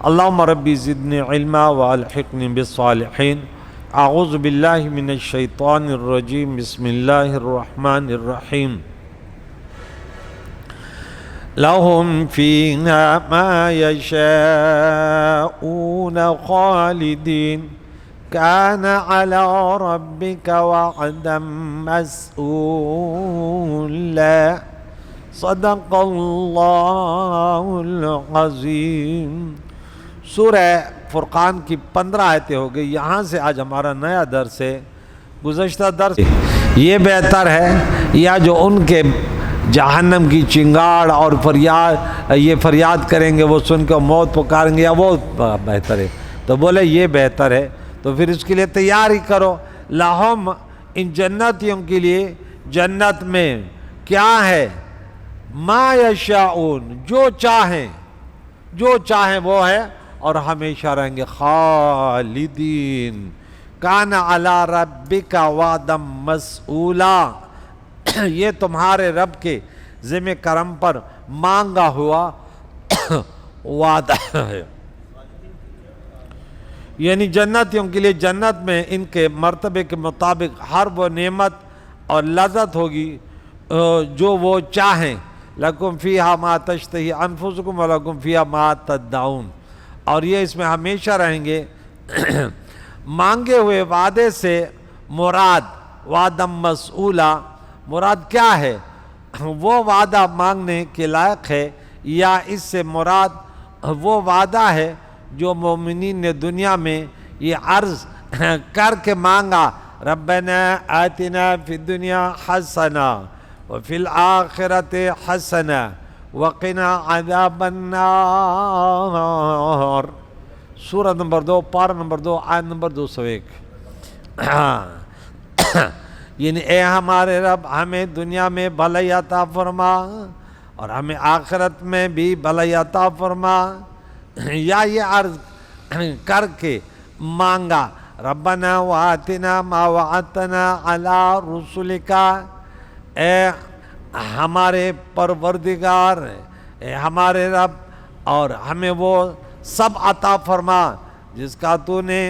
اللہم ربی زدنی علما والحقنی بالصالحین۔ اعوذ باللہ من الشیطان الرجیم، بسم اللہ الرحمن الرحیم۔ لہم فیہا ما یشاؤون خالدین، کان علی ربک وعدا مسئولا، صدق اللہ العظیم۔ سورہ فرقان کی 15 آیتیں ہو گئی۔ یہاں سے آج ہمارا نیا درس ہے۔ گزشتہ درس یہ بہتر ہے یا جو ان کے جہنم کی چنگاڑ اور فریاد کریں گے وہ سن کے موت پکاریں گے، یا وہ بہتر ہے؟ تو بولے یہ بہتر ہے، تو پھر اس کے لیے تیاری کرو۔ لہم، ان جنتیوں کے لیے جنت میں کیا ہے؟ ما یشاؤون، جو چاہیں وہ ہے، اور ہمیشہ رہیں گے خالدین۔ کان علی ربک وعدا مسئولا، یہ تمہارے رب کے ذمہ کرم پر مانگا ہوا وعدہ ہے۔ یعنی جنتیوں کے لیے جنت میں ان کے مرتبے کے مطابق ہر وہ نعمت اور لذت ہوگی جو وہ چاہیں۔ لکم فیہا ما تشتہی انفسکم ولکم فیہا ما تدعون، اور یہ اس میں ہمیشہ رہیں گے۔ مانگے ہوئے وعدے سے مراد وعدہ مسئولہ، مراد کیا ہے؟ وہ وعدہ مانگنے کے لائق ہے، یا اس سے مراد وہ وعدہ ہے جو مومنین نے دنیا میں یہ عرض کر کے مانگا، ربنا آتنا فی الدنیا حسنہ وفی الآخرۃ حسنہ وقنا عذاب النار۔ سورہ نمبر 2، پارہ نمبر 2، آیت نمبر 201۔ یعنی اے ہمارے رب، ہمیں دنیا میں بھلائی عطا فرما اور ہمیں آخرت میں بھی بھلائی عطا فرما، یا یہ عرض کر کے مانگا، ربنا وآتنا ما وعدتنا علی رسولک، اے ہمارے پروردگار، اے ہمارے رب، اور ہمیں وہ سب عطا فرما جس کا تو نے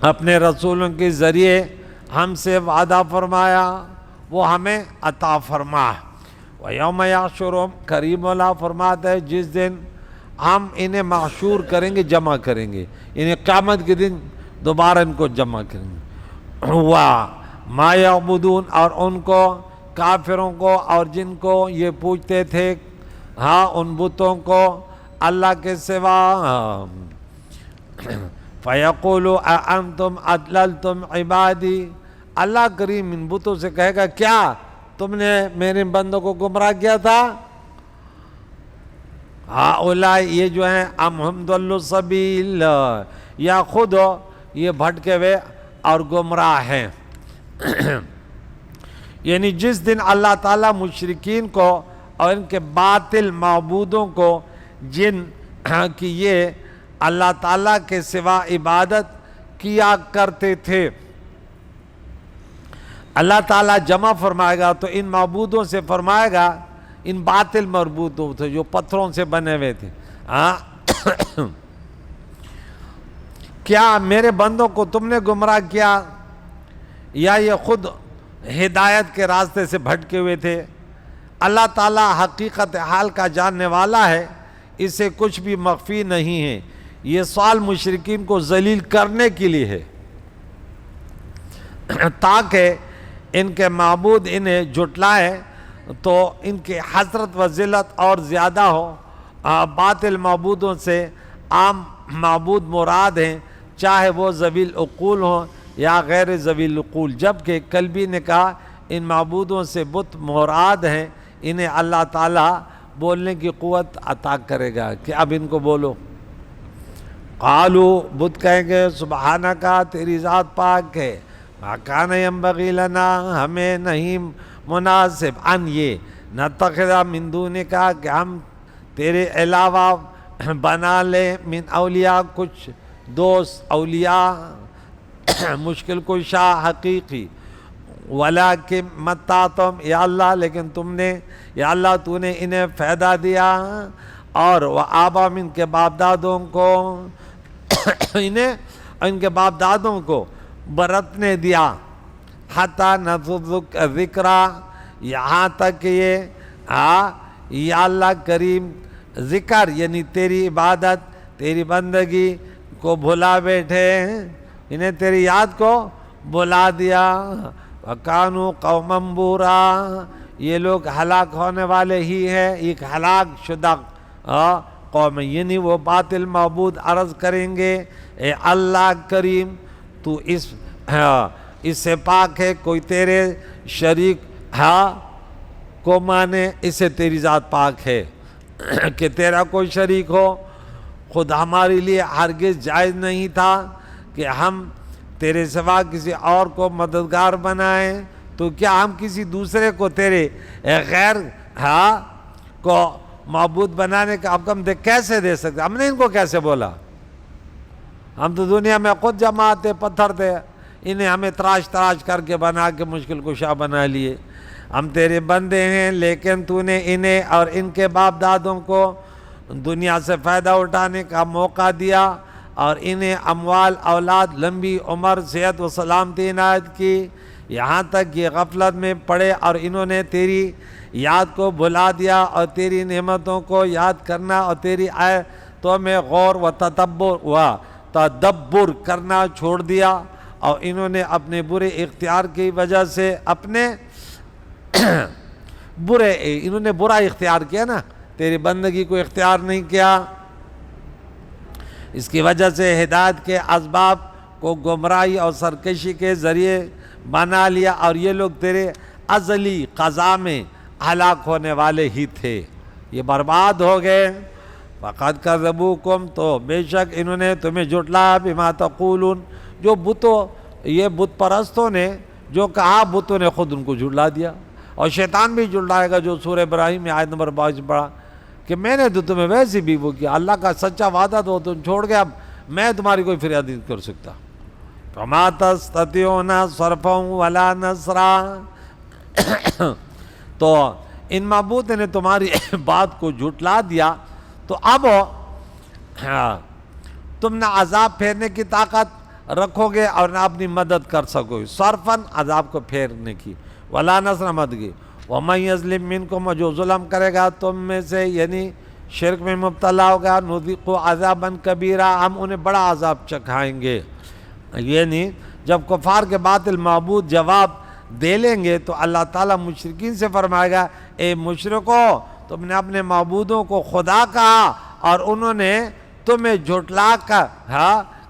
اپنے رسولوں کے ذریعے ہم سے وعدہ فرمایا، وہ ہمیں عطا فرما۔ وَيَوْمَ يَحْشُرُهُمْ، کریم اللہ فرماتا ہے جس دن ہم انہیں محشور کریں گے، جمع کریں گے، انہیں قیامت کے دن دوبارہ ان کو جمع کریں گے۔ وَمَا يَعْبُدُونَ، اور ان کو، کافروں کو اور جن کو یہ پوچھتے تھے، ہاں ان بتوں کو اللہ کے سوا، فَيَقُولُ أَأَنْتُمْ أَضْلَلْتُمْ عِبَادِي، اللہ کریم ان بتوں سے کہے گا کیا تم نے میرے بندوں کو گمراہ کیا تھا؟ ہؤلاء، یہ جو ہیں، ام ہم ضلوا السبیل، یا خود یہ بھٹکے ہوئے اور گمراہ ہیں۔ یعنی جس دن اللہ تعالیٰ مشرکین کو اور ان کے باطل معبودوں کو، جن کی یہ اللہ تعالیٰ کے سوا عبادت کیا کرتے تھے، اللہ تعالیٰ جمع فرمائے گا تو ان معبودوں سے فرمائے گا، ان باطل معبودوں تھے جو پتھروں سے بنے ہوئے تھے، کیا میرے بندوں کو تم نے گمراہ کیا، یا یہ خود ہدایت کے راستے سے بھٹکے ہوئے تھے؟ اللہ تعالیٰ حقیقت حال کا جاننے والا ہے، اسے کچھ بھی مخفی نہیں ہے۔ یہ سوال مشرکین کو ذلیل کرنے کے لیے ہے، تاکہ ان کے معبود انہیں جھٹلائیں تو ان کی حسرت و ذلت اور زیادہ ہو۔ باطل معبودوں سے عام معبود مراد ہیں، چاہے وہ ذوی العقول ہوں یا غیر ذوی العقول، جبکہ کلبی نے کہا ان معبودوں سے بت مراد ہیں، انہیں اللہ تعالیٰ بولنے کی قوت عطا کرے گا کہ اب ان کو بولو۔ قالو، بت کہیں گے، سبحانک، تیری ذات پاک ہے، ما کان ینبغی لنا، ہمیں نہیں مناسب، ان یہ، نتخذ من دونک، کہ ہم تیرے علاوہ بنا لیں، من اولیاء، کچھ دوست، اولیاء مشکل کشا حقیقی، ولیکن متعتم، یا اللہ لیکن تم نے، یا اللہ تو نے انہیں فائدہ دیا، اور وہ آبا ان کے باپ دادوں کو انہیں ان کے باپ دادوں کو برتنے دیا، حتی نسوک ذکرہ، یہاں تک کہ یہ یا اللہ کریم ذکر یعنی تیری عبادت تیری بندگی کو بھلا بیٹھے، انہیں تیری یاد کو بھلا دیا۔ وَكَانُوا قَوْمًا بُورًا، یہ لوگ ہلاک ہونے والے ہی ہیں، ایک ہلاک شدہ قوم، یعنی وہ باطل معبود عرض کریں گے اے اللہ کریم تو اس سے پاک ہے، کوئی تیرے شریک کو مانے، اس سے تیری ذات پاک ہے کہ تیرا کوئی شریک ہو۔ خود ہمارے لیے ہرگز جائز نہیں تھا کہ ہم تیرے سوا کسی اور کو مددگار بنائیں، تو کیا ہم کسی دوسرے کو تیرے غیر کو معبود بنانے کا حکم کیسے دے سکتے؟ ہم نے ان کو کیسے بولا؟ ہم تو دنیا میں خود جماعت تھے، پتھر تھے، انہیں ہمیں تراش کر کے بنا کے مشکل کشا بنا لیے۔ ہم تیرے بندے ہیں، لیکن تو نے انہیں اور ان کے باپ دادوں کو دنیا سے فائدہ اٹھانے کا موقع دیا اور انہیں اموال، اولاد، لمبی عمر، صحت و سلامتی عنایت کی، یہاں تک کہ غفلت میں پڑے اور انہوں نے تیری یاد کو بھلا دیا اور تیری نعمتوں کو یاد کرنا اور تیری آیتوں میں غور و تدبر کرنا چھوڑ دیا، اور انہوں نے اپنے برے اختیار کی وجہ سے اپنے انہوں نے برا اختیار کیا نا، تیری بندگی کو اختیار نہیں کیا، اس کی وجہ سے ہدایت کے اسباب کو گمراہی اور سرکشی کے ذریعے بنا لیا، اور یہ لوگ تیرے ازلی قضاء میں ہلاک ہونے والے ہی تھے، یہ برباد ہو گئے۔ فَقَدْ كَذَّبُوكُمْ، تو بے شک انہوں نے تمہیں جھٹلایا، بِمَا تَقُولُونَ، جو یہ بت پرستوں نے جو کہا، بتوں نے خود ان کو جھٹلا دیا، اور شیطان بھی جھٹلائے گا، جو سورہ ابراہیم میں آیت نمبر 22 پڑھا کہ میں نے تو تمہیں ویسے بھی وہ کیا، اللہ کا سچا وعدہ تو تم چھوڑ گیا، اب میں تمہاری کوئی فریاد نہیں کر سکتا۔ فَمَا تَسْتَطِيعُونَ صَرْفًا وَلَا نَصْرًا، تو ان معبود نے تمہاری بات کو جھٹلا دیا، تو اب تم نہ عذاب پھیرنے کی طاقت رکھو گے اور نہ اپنی مدد کر سکو گے، صرفاً عذاب کو پھیرنے کی، ولا نصر مدد کی۔ وَمَنْ يَظْلِمْ مِنْكُمْ، جو ظلم کرے گا تم میں سے، یعنی شرک میں مبتلا ہوگا، نُذِقُهُ عَذَابًا كَبِيرًا، ہم انہیں بڑا عذاب چکھائیں گے، یعنی جب کفار کے باطل معبود جواب دے لیں گے تو اللہ تعالیٰ مشرکین سے فرمائے گا اے مشرکو، تم نے اپنے معبودوں کو خدا کہا اور انہوں نے تمہیں جھٹلا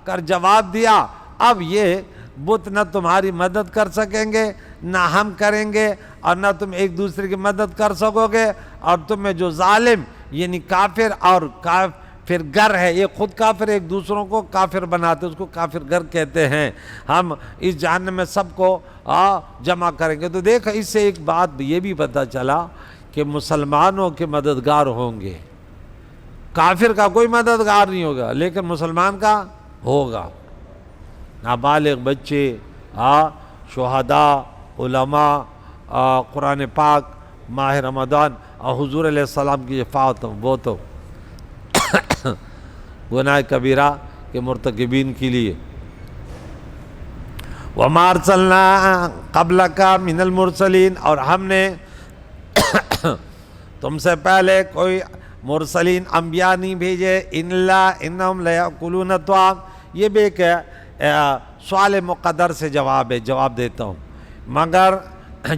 کر جواب دیا، اب یہ بت نہ تمہاری مدد کر سکیں گے نہ ہم کریں گے، اور نہ تم ایک دوسرے کی مدد کر سکو گے، اور تمہیں جو ظالم یعنی کافر اور کافر گر ہے، یہ خود کافر ایک دوسروں کو کافر بناتے، اس کو کافر گر کہتے ہیں، ہم اس جہنم میں سب کو جمع کریں گے۔ تو دیکھ، اس سے ایک بات یہ بھی پتہ چلا کہ مسلمانوں کے مددگار ہوں گے، کافر کا کوئی مددگار نہیں ہوگا، لیکن مسلمان کا ہوگا، نابالغ بچے، شہداء، علماء، قرآن پاک، ماہ رمضان اور حضور علیہ السلام کی شفاعت، وہ تو گناہ کبیرہ کے مرتکبین کے لیے۔ وَمَا أَرْسَلْنَا قَبْلَكَ مِنَ الْمُرْسَلِينَ، اور ہم نے تم سے پہلے کوئی مرسلین انبیاء نہیں بھیجے، إِنَّا إِنَّهُمْ لَيَأْكُلُونَ الطَّعَامَ، یہ بھی ایک سوال مقدر سے جواب دیتا ہوں، مگر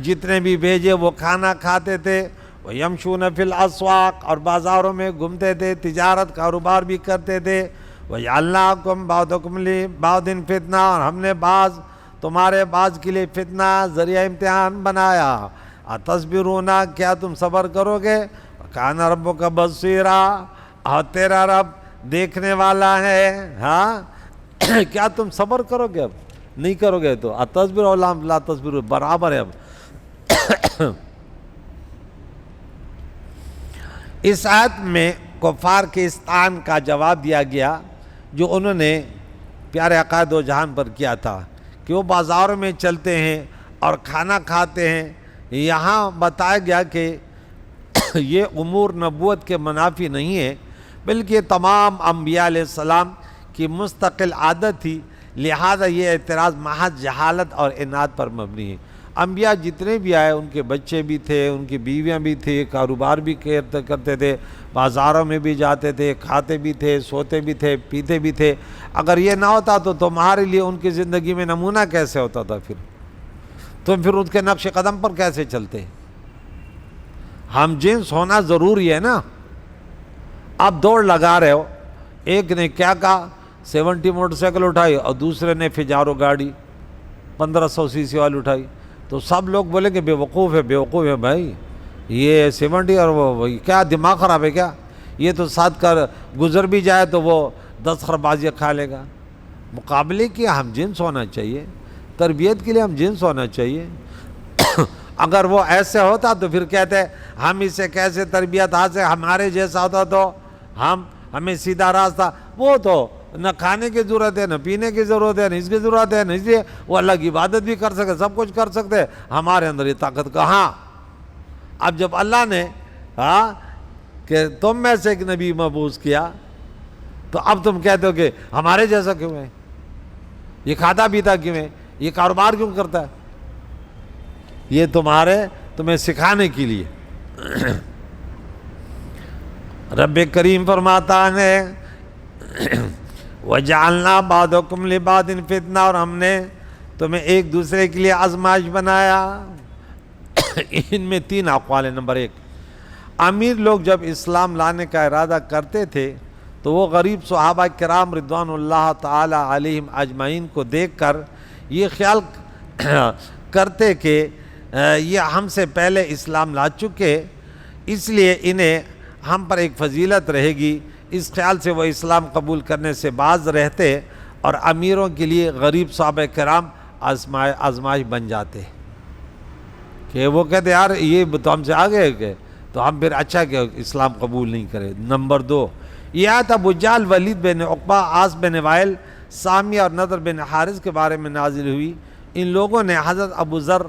جتنے بھی بھیجے وہ کھانا کھاتے تھے، وَيَمْشُونَ فِي الْأَسْوَاقِ، اور بازاروں میں گھومتے تھے، تجارت کاروبار بھی کرتے تھے، وَجَعَلْنَاكُمْ بَعْضَكُمْ لِبَعْضٍ فِتْنَةً، اور ہم نے تمہارے بعض کے لیے فتنہ، ذریعہ امتحان بنایا، اتصبرون، کیا تم صبر کرو گے، وَكَانَ رَبُّكَ بَصِيرًا، اور تیرا رب دیکھنے والا ہے، کیا تم صبر کرو گے؟ اب نہیں کرو گے تو اتصبروا لا تصبروا برابر ہے۔ اب اس آیت میں کفار کے اس طعن کا جواب دیا گیا جو انہوں نے پیارے آقا دو جہان پر کیا تھا کہ وہ بازاروں میں چلتے ہیں اور کھانا کھاتے ہیں۔ یہاں بتایا گیا کہ یہ امور نبوت کے منافی نہیں ہے، بلکہ تمام انبیاء علیہ السلام کی مستقل عادت تھی، لہذا یہ اعتراض محض جہالت اور عناد پر مبنی ہے۔ انبیاء جتنے بھی آئے ان کے بچے بھی تھے، ان کی بیویاں بھی تھے، کاروبار بھی کرتے تھے، بازاروں میں بھی جاتے تھے، کھاتے بھی تھے، سوتے بھی تھے، پیتے بھی تھے۔ اگر یہ نہ ہوتا تو تمہارے لیے ان کی زندگی میں نمونہ کیسے ہوتا تھا؟ تم پھر ان کے نقش قدم پر کیسے چلتے؟ ہم جنس ہونا ضروری ہے نا۔ اب دوڑ لگا رہے ہو، ایک نے کیا کہا 70 موٹر سائیکل اٹھائی اور دوسرے نے فجارو گاڑی 1500 سی سی والی اٹھائی، تو سب لوگ بولیں کہ بیوقوف ہے بھائی، یہ 70 اور وہ کیا دماغ خراب ہے کیا؟ یہ تو ساتھ کر گزر بھی جائے تو وہ 10 خربازیاں کھا لے گا۔ مقابلے کے ہم جنس ہونا چاہیے، تربیت کے لیے ہم جنس ہونا چاہیے۔ اگر وہ ایسے ہوتا تو پھر کہتے ہم اس سے کیسے تربیت حاصل، ہمارے جیسا ہوتا تو ہمیں سیدھا راستہ، وہ تو نہ کھانے کی ضرورت ہے، نہ پینے کی ضرورت ہے، نہ اس کی ضرورت ہے، نہ اس لیے وہ اللہ کی عبادت بھی کر سکتے، سب کچھ کر سکتے، ہمارے اندر یہ طاقت کہاں؟ اب جب اللہ نے کہ تم میں سے ایک نبی مبعوث کیا تو اب تم کہتے ہو کہ ہمارے جیسا کیوں ہے، یہ کھاتا پیتا کیوں ہے، یہ کاروبار کیوں کرتا ہے؟ یہ تمہیں سکھانے کے لیے۔ رب کریم فرماتا ہے وَجَعَلْنَا بَعْضَكُمْ لِبَعْضٍ فِتْنَةً، اور ہم نے تمہیں ایک دوسرے کے لیے آزمائش بنایا۔ ان میں 3 اقوال ہیں۔ نمبر 1، امیر لوگ جب اسلام لانے کا ارادہ کرتے تھے تو وہ غریب صحابہ کرام رضوان اللہ تعالی علیہم اجمعین کو دیکھ کر یہ خیال کرتے کہ یہ ہم سے پہلے اسلام لا چکے، اس لیے انہیں ہم پر ایک فضیلت رہے گی، اس خیال سے وہ اسلام قبول کرنے سے باز رہتے اور امیروں کے لیے غریب صحابہ کرام آزمائش بن جاتے کہ وہ کہتے یار یہ تو ہم سے آگے گئے تو ہم پھر اچھا کہ اسلام قبول نہیں کرے۔ نمبر 2، یہ آیت ابو جہل، ولید بن عقبہ، عاص بن وائل، سامیہ اور نضر بن حارث کے بارے میں نازل ہوئی۔ ان لوگوں نے حضرت ابو ذر،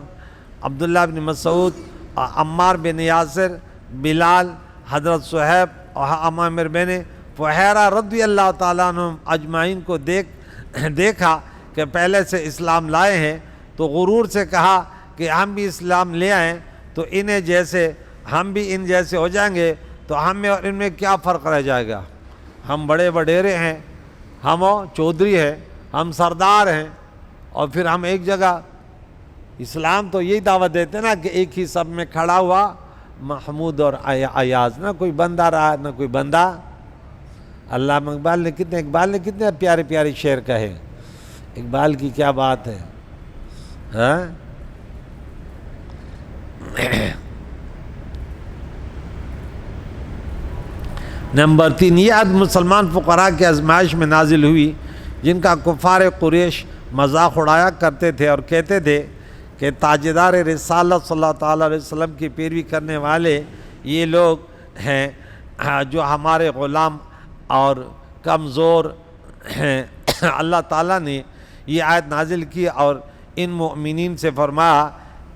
عبداللہ بن مسعود، عمار بن یاسر، بلال، حضرت صہیب اور عامر بن فہیرہ رضی اللہ تعالیٰ عنہم اجمعین کو دیکھا کہ پہلے سے اسلام لائے ہیں تو غرور سے کہا کہ ہم بھی اسلام لے آئیں تو انہیں جیسے ہم بھی ان جیسے ہو جائیں گے، تو ہم میں اور ان میں کیا فرق رہ جائے گا؟ ہم بڑے وڈیرے ہیں، ہم چودھری ہیں، ہم سردار ہیں، اور پھر ہم ایک جگہ۔ اسلام تو یہی دعوت دیتے نا کہ ایک ہی سب میں کھڑا ہوا محمود اور ایاز، نہ کوئی بندہ رہا نہ کوئی بندہ۔ علامہ اقبال نے کتنے پیارے پیارے شعر کہے۔ اقبال کی کیا بات ہے، ہاں؟ نمبر 3، یہ آیت مسلمان فقراء کی آزمائش میں نازل ہوئی جن کا کفار قریش مذاق اڑایا کرتے تھے اور کہتے تھے کہ تاجدار رسالت صلی اللہ تعالیٰ علیہ وسلم کی پیروی کرنے والے یہ لوگ ہیں جو ہمارے غلام اور کمزور ہیں۔ اللہ تعالیٰ نے یہ آیت نازل کی اور ان مؤمنین سے فرمایا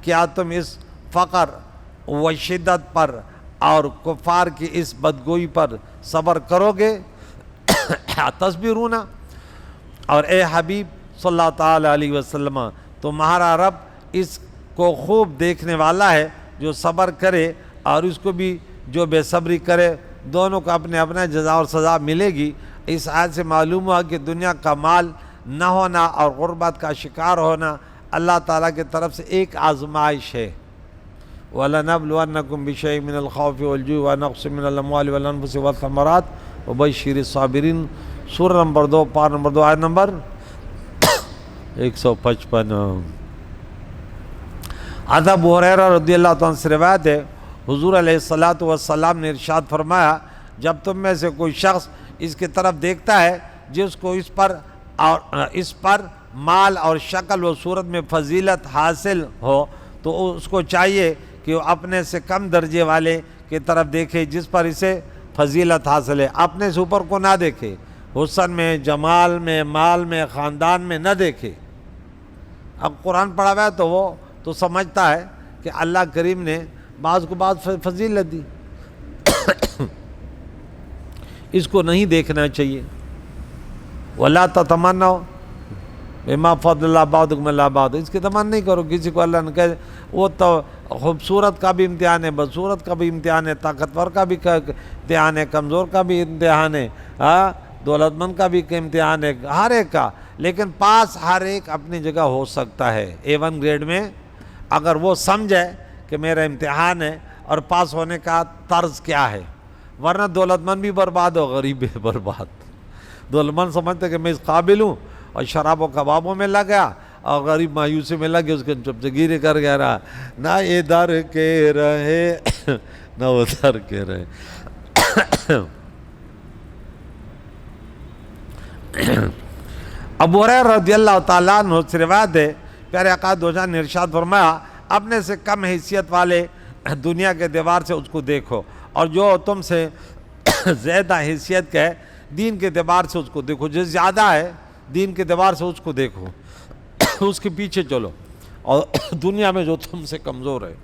کیا تم اس فقر و شدت پر اور کفار کی اس بدگوئی پر صبر کرو گے؟ تصبرون، اور اے حبیب صلی اللہ تعالیٰ علیہ وسلم تمہارا رب اس کو خوب دیکھنے والا ہے، جو صبر کرے اور اس کو بھی جو بے صبری کرے، دونوں کو اپنے اپنا جزا اور سزا ملے گی۔ اس آیت سے معلوم ہوا کہ دنیا کا مال نہ ہونا اور غربت کا شکار ہونا اللہ تعالیٰ کی طرف سے ایک آزمائش ہے۔ وَلَنَبْلُوَنَّكُمْ بِشَيْءٍ مِّنَ الْخَوْفِ وَالْجُوعِ وَنَقْصٍ مِّنَ الْأَمْوَالِ وَالْأَنفُسِ وَالثَّمَرَاتِ وَبَشِّرِ الصَّابِرِينَ، سورہ نمبر 2 پارہ نمبر 2 آیت نمبر 155۔ حضرت ابو ہریرہ رضی اللہ عنہ سے روایت ہے حضور علیہ الصلوۃ والسلام نے ارشاد فرمایا جب تم میں سے کوئی شخص اس کی طرف دیکھتا ہے جس کو اس پر مال اور شکل و صورت میں فضیلت حاصل ہو تو اس کو چاہیے کہ وہ اپنے سے کم درجے والے کی طرف دیکھے جس پر اسے فضیلت حاصل ہے، اپنے سے اوپر کو نہ دیکھے، حسن میں، جمال میں، مال میں، خاندان میں نہ دیکھے۔ اب قرآن پڑھا ہوا ہے تو وہ تو سمجھتا ہے کہ اللہ کریم نے بعض کو بعض فضیلت دی، اس کو نہیں دیکھنا چاہیے. وَلَا تَتَمَنَّوْا بِمَا فَضَّلَ اللَّهُ بَعْضَكُمْ عَلَىٰ بَعْضٍ. اس کی تمنا نہیں کرو کسی کو اللہ نے کہے. وہ تو خوبصورت کا بھی امتحان ہے, بدصورت کا بھی امتحان ہے, طاقتور کا بھی امتحان ہے, کمزور کا بھی امتحان ہے, دولت مند کا بھی امتحان ہے, ہر ایک کا. لیکن پاس ہر ایک اپنی جگہ ہو سکتا ہے. A1 گریڈ میں اگر وہ سمجھے کہ میرا امتحان ہے اور پاس ہونے کا طرز کیا ہے, ورنہ دولت مند بھی برباد ہو, غریب بھی برباد. دولت مند سمجھتے کہ میں اس قابل ہوں اور شراب و کبابوں میں لگ گیا, اور غریب مایوسی میں لگ گیا, اس کے چپچگیری کر گیا رہا, نہ ادھر کے رہے نہ ادھر کے رہے. ابو ہریرہ رضی اللہ تعالیٰ عنہ سے روایت ہے, پیارے آقا دو جہاں نے ارشاد فرمایا, اپنے سے کم حیثیت والے دنیا کے اعتبار سے اس کو دیکھو, اور جو تم سے زیادہ حیثیت کا ہے دین کے اعتبار سے اس کو دیکھو. جو زیادہ ہے دین کے اعتبار سے اس کو دیکھو, اس کے پیچھے چلو, اور دنیا میں جو تم سے کمزور ہے.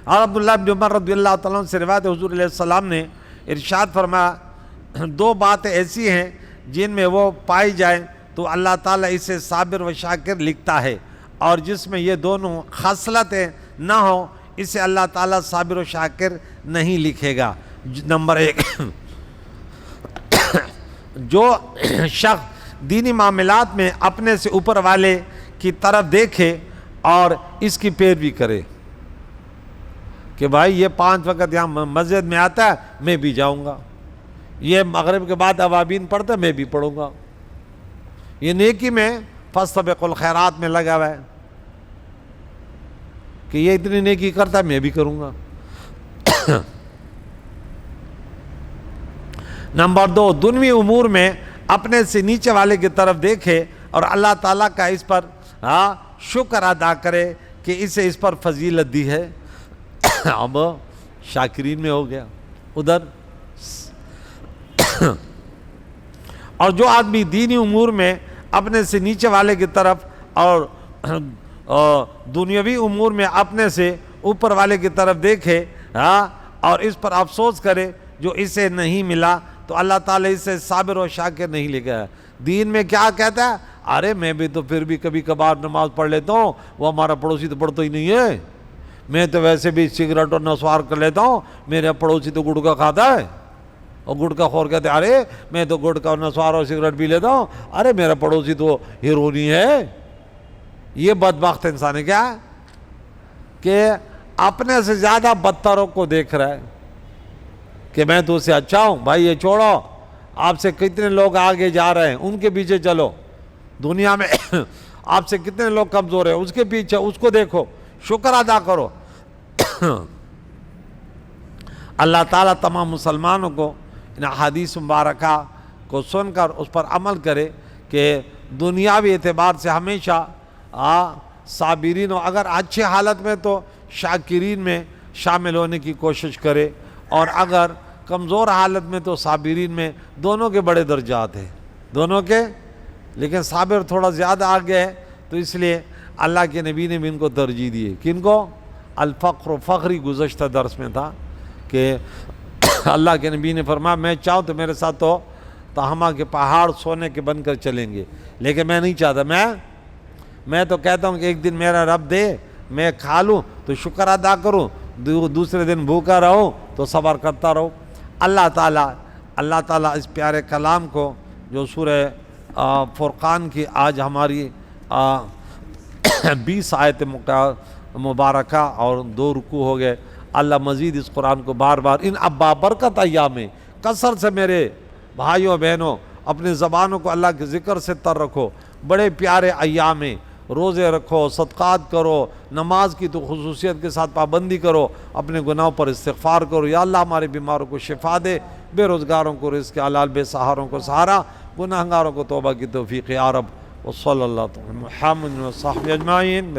اور عبداللہ بن عمر رضی اللہ تعالیٰ عنہ سے روایت ہے, حضور علیہ السلام نے ارشاد فرمایا, دو باتیں ایسی ہیں جن میں وہ پائی جائیں تو اللہ تعالیٰ اسے صابر و شاکر لکھتا ہے, اور جس میں یہ دونوں خصلتیں نہ ہوں اسے اللہ تعالیٰ صابر و شاکر نہیں لکھے گا. نمبر 1, جو شخص دینی معاملات میں اپنے سے اوپر والے کی طرف دیکھے اور اس کی پیروی کرے کہ بھائی یہ 5 وقت یہاں مسجد میں آتا ہے, میں بھی جاؤں گا, یہ مغرب کے بعد اوابین پڑھتا ہے, میں بھی پڑھوں گا, یہ نیکی میں فاستبقوا الخیرات میں لگا ہوا ہے کہ یہ اتنی نیکی کرتا ہے, میں بھی کروں گا. نمبر 2, دنیوی امور میں اپنے سے نیچے والے کی طرف دیکھے اور اللہ تعالیٰ کا اس پر شکر ادا کرے کہ اسے اس پر فضیلت دی ہے. اب شاکرین میں ہو گیا ادھر. اور جو آدمی دینی امور میں اپنے سے نیچے والے کی طرف اور دنیاوی امور میں اپنے سے اوپر والے کی طرف دیکھے اور اس پر افسوس کرے جو اسے نہیں ملا, تو اللہ تعالیٰ اسے صابر و شاکر نہیں لکھا ہے. دین میں کیا کہتا ہے, ارے میں بھی تو پھر بھی کبھی کبھار نماز پڑھ لیتا ہوں, وہ ہمارا پڑوسی تو پڑھتا ہی نہیں ہے, میں تو ویسے بھی سگریٹ اور نسوار کر لیتا ہوں, میرا پڑوسی تو گٹکا کھاتا ہے. اور گٹکا خور کہتے ہیں ارے میں تو گٹکا اور نسوار اور سگریٹ پی لیتا ہوں, ارے میرا پڑوسی تو ہیرونی ہے. یہ بدبخت انسان ہے کیا کہ اپنے سے زیادہ بدتروں کو دیکھ رہا ہے کہ میں تو اسے اچھا ہوں. بھائی یہ چھوڑو, آپ سے کتنے لوگ آگے جا رہے ہیں ان کے پیچھے چلو. دنیا میں آپ سے کتنے لوگ کمزور ہیں اس کے پیچھے, اس کو دیکھو, شکر ادا کرو. اللہ تعالیٰ تمام مسلمانوں کو ان احادیث مبارکہ کو سن کر اس پر عمل کرے کہ دنیاوی اعتبار سے ہمیشہ صابرین ہو, اگر اچھے حالت میں تو شاکرین میں شامل ہونے کی کوشش کرے, اور اگر کمزور حالت میں تو صابرین میں. دونوں کے بڑے درجات ہیں دونوں کے, لیکن صابر تھوڑا زیادہ آگے ہے, تو اس لیے اللہ کے نبی نے بھی ان کو ترجیح دی ہے. کن کو؟ الفقر و فخری گزشتہ درس میں تھا کہ اللہ کے نبی نے فرمایا میں چاہوں تو میرے ساتھ تو تہامہ کے پہاڑ سونے کے بن کر چلیں گے, لیکن میں نہیں چاہتا. میں تو کہتا ہوں کہ ایک دن میرا رب دے, میں کھا لوں تو شکر ادا کروں, دوسرے دن بھوکا رہوں تو صبر کرتا رہوں. اللہ تعالیٰ اس پیارے کلام کو جو سورہ فرقان کی آج ہماری 20 آیت مبارکہ اور 2 رکوع ہو گئے, اللہ مزید اس قرآن کو بار بار ان بابرکت ایام میں کثرت سے میرے بھائیوں بہنوں اپنی زبانوں کو اللہ کے ذکر سے تر رکھو. بڑے پیارے ایام میں روزے رکھو, صدقات کرو, نماز کی تو خصوصیت کے ساتھ پابندی کرو, اپنے گناہوں پر استغفار کرو. یا اللہ ہمارے بیماروں کو شفا دے, بے روزگاروں کو رزق حلال, بے سہاروں کو سہارا, گناہگاروں کو توبہ کی توفیق یا رب. وصلی اللہ تعالی محمد و صحبہ اجمعین.